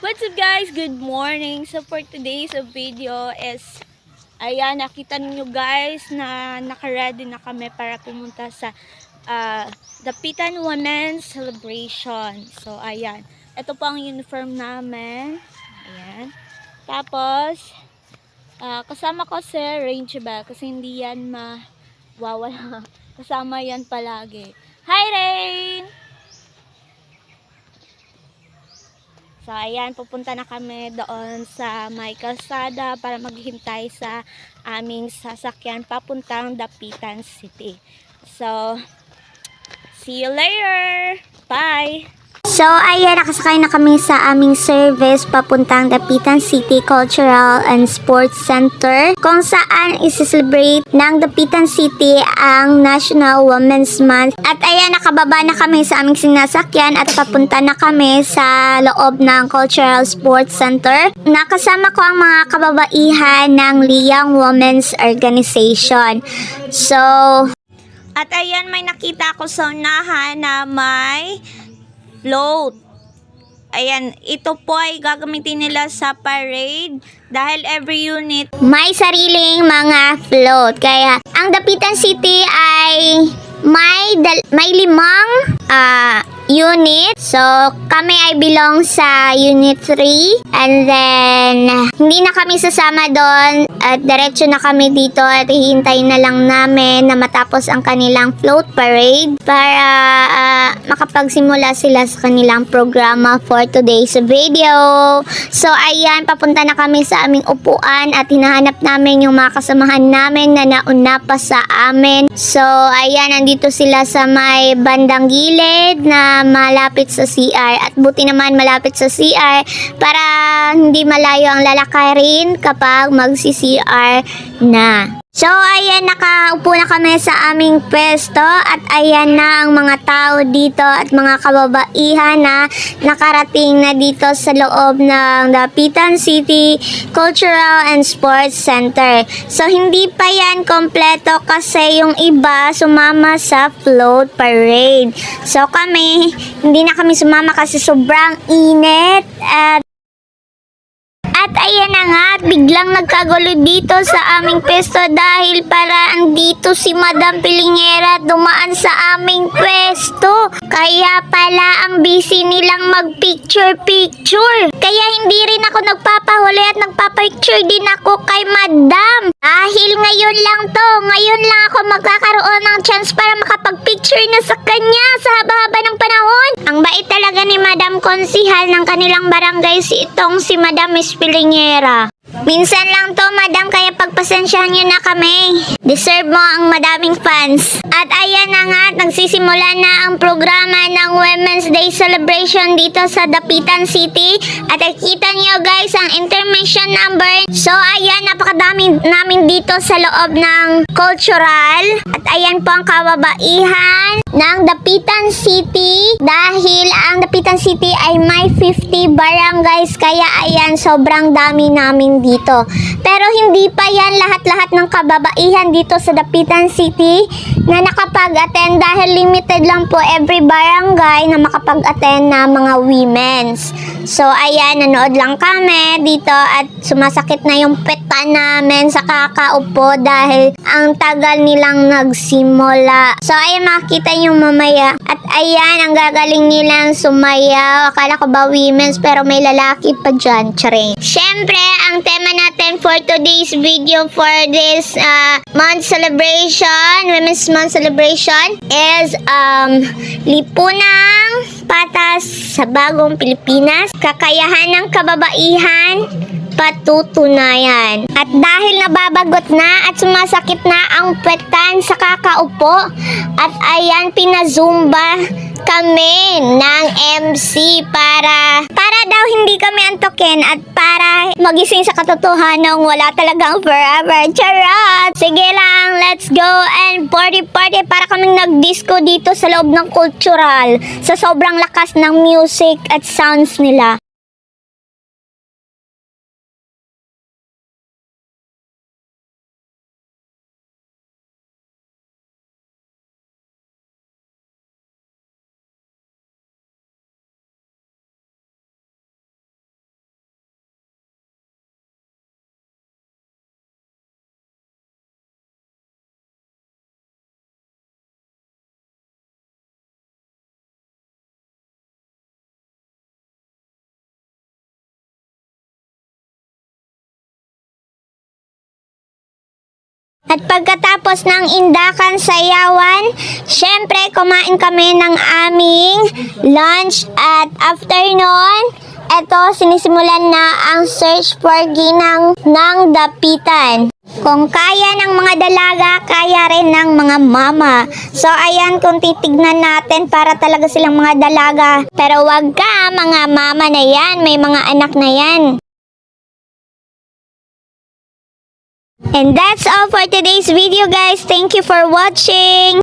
What's up guys? Good morning. So for today's video is ayan, nakita niyo guys na naka-ready na kami para pumunta sa Dapitan Women's Celebration. So ayan, ito po ang uniform namin. Ayan. Tapos kasama ko si Range ba kasi hindi yan mawawala. Kasama yan palagi. Hi Rain! So, ayan, pupunta na kami doon sa may kalsada para maghintay sa aming sasakyan papuntang Dapitan City. So, see you later! Bye! So, ayan, nakasakay na kami sa aming service papuntang Dapitan City Cultural and Sports Center kung saan isi-celebrate ng Dapitan City ang National Women's Month. At ayan, nakababa na kami sa aming sinasakyan at papunta na kami sa loob ng Cultural Sports Center. Nakasama ko ang mga kababaihan ng Liyang Women's Organization. So, at ayan, may nakita ko sa unahan na may float. Ayan, ito po ay gagamitin nila sa parade dahil every unit may sariling mga float. Kaya ang Dapitan City ay may limang unit. So, kami ay belong sa Unit 3. And then, hindi na kami sasama doon. At diretso na kami dito at hihintayin na lang namin na matapos ang kanilang float parade para makapagsimula sila sa kanilang programa for today's video. So, ayan, papunta na kami sa aming upuan at hinahanap namin yung mga kasamahan namin na nauna pa sa amin. So, ayan, nandito sila sa may bandang gilid na malapit sa CR at buti naman malapit sa CR para hindi malayo ang lalakarin kapag magsi-CR na. So, ayan, nakaupo na kami sa aming pwesto at ayan na ang mga tao dito at mga kababaihan na nakarating na dito sa loob ng Dapitan City Cultural and Sports Center. So, hindi pa yan kompleto kasi yung iba sumama sa float parade. So, kami, hindi na kami sumama kasi sobrang init at ayan na nga, biglang nagkagulo dito sa aming pwesto dahil para andito si Madam Pilingera dumaan sa aming pwesto. Kaya pala ang busy nilang mag-picture-picture. Kaya hindi rin ako nagpapahuli at nagpapicture din ako kay Madam. Dahil ngayon lang ako magkakaroon ng chance para makapag-picture na sa kanya sa haba-haba ng panahon. Ang bait talaga ni Madam Konsihal ng kanilang barangay si Madam Miss Pilingera. Minsan lang to, Madam, kaya pagpasensyahan nyo na kami. Deserve mo ang madaming fans. At ayan na nga, nagsisimula na ang programa ng Women's Day Celebration dito sa Dapitan City. At nakikita nyo guys ang intermission number. So ayan, napakadami namin dito sa loob ng cultural. At ayan po ang kababaihan ng Dapitan City. Dahil ang Dapitan City ay may 50 barangays. Kaya ayan, sobrang dami namin dito. Pero hindi pa yan lahat-lahat ng kababaihan dito sa Dapitan City na nakapag-attend dahil limited lang po every barangay na makapag-attend na mga women's. So ayan, nanood lang kami dito at sumasakit na yung peta namin sa kakaupo dahil ang tagal nilang nagsimula. So ayan, makikita nyo mamaya. At ayan, ang gagaling nilang sumayaw. Akala ko ba women's pero may lalaki pa dyan. Charing. Syempre, ang tema natin for today's video for this month celebration, Women's Month celebration is lipunang patas sa bagong Pilipinas, kakayahan ng kababaihan, patutunayan. At dahil nababagot na at sumasakit na ang petan sa kakaupo, at ayan, pinazumba kami ng MC para daw hindi kami antokin at para magising sa katotohanan wala talagang forever. Charot! Sige lang, let's go and party para kaming nag-disco dito sa loob ng cultural sa sobrang lakas ng music at sounds nila. At pagkatapos ng indakan sayawan, syempre kumain kami ng aming lunch at after nun, eto sinisimulan na ang search for ginang ng dapitan. Kung kaya ng mga dalaga, kaya rin ng mga mama. So ayan, kung titignan natin, para talaga silang mga dalaga. Pero wag ka, mga mama na yan, may mga anak na yan. And that's all for today's video, guys. Thank you for watching.